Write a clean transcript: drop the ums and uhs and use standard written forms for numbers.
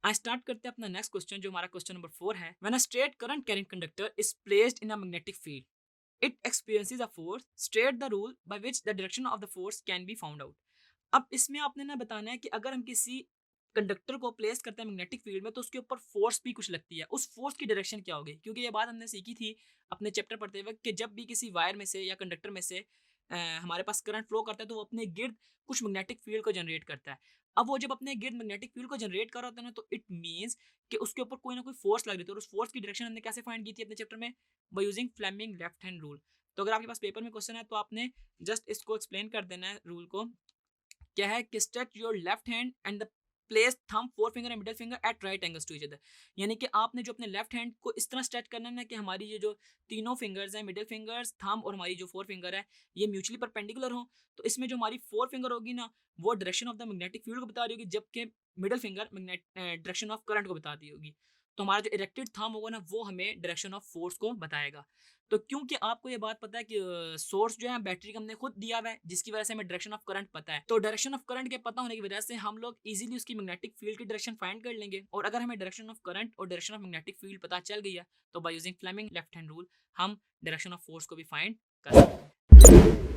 आज स्टार्ट करते हैं अपना नेक्स्ट क्वेश्चन जो हमारा क्वेश्चन नंबर 4 है। When a straight current carrying conductor is placed in a magnetic field it experiences a force, state the rule by which the direction of the force can be found out. अब इसमें आपने ना बताना है कि अगर हम किसी कंडक्टर को प्लेस करते हैं मैग्नेटिक फील्ड में तो उसके ऊपर फोर्स भी कुछ लगती है, उस फोर्स की डायरेक्शन क्या होगी। क्योंकि ये बात हमने सीखी थी अपने चैप्टर पढ़ते वक्त कि जब भी किसी वायर में से या कंडक्टर में से हमारे पास करंट फ्लो करता है तो वो अपने गिर्द कुछ मैग्नेटिक फील्ड को जनरेट करता है। अब वो जब अपने गिर्द मैग्नेटिक फील्ड को जनरेट कर रहा होता है ना, तो इट मीन्स कि उसके ऊपर कोई ना कोई फोर्स लग रही थी। और उस फोर्स की डायरेक्शन हमने कैसे फाइंड की थी अपने चैप्टर में, by using Fleming left hand rule. तो अगर आपके पास पेपर में क्वेश्चन है तो आपने जस्ट इसको एक्सप्लेन कर देना है रूल को। क्या है कि stretch your left hand and the place thumb forefinger and middle finger at right angles to each other. यानी कि आपने जो अपने लेफ्ट हैंड को इस तरह स्ट्रेच करना है ना कि हमारी ये जो तीनों फिंगर्स हैं, मिडिल फिंगर्स, थंब और हमारी जो फोर फिंगर है, ये म्यूचुअली परपेंडिकुलर हो। तो इसमें जो हमारी फोर फिंगर होगी ना, वो direction of the magnetic field को बता रही होगी, जबकि middle finger direction of current को बताती होगी। तो हमारा जो इरेक्टेड थंब होगा ना, वो हमें डायरेक्शन ऑफ फोर्स को बताएगा। तो क्योंकि आपको ये बात पता है कि सोर्स जो है बैटरी का हमने खुद दिया हुआ है, जिसकी वजह से हमें डायरेक्शन ऑफ करंट पता है। तो डायरेक्शन ऑफ करंट के पता होने की वजह से हम लोग इजीली उसकी मैग्नेटिक फील्ड की डायरेक्शन फाइंड कर लेंगे। और अगर हमें डायरेक्शन ऑफ करंट और डायरेक्शन ऑफ मैग्नेटिक फील्ड पता चल गई है, तो by using Fleming left hand rule हम डायरेक्शन ऑफ फोर्स को भी फाइंड कर सकते हैं।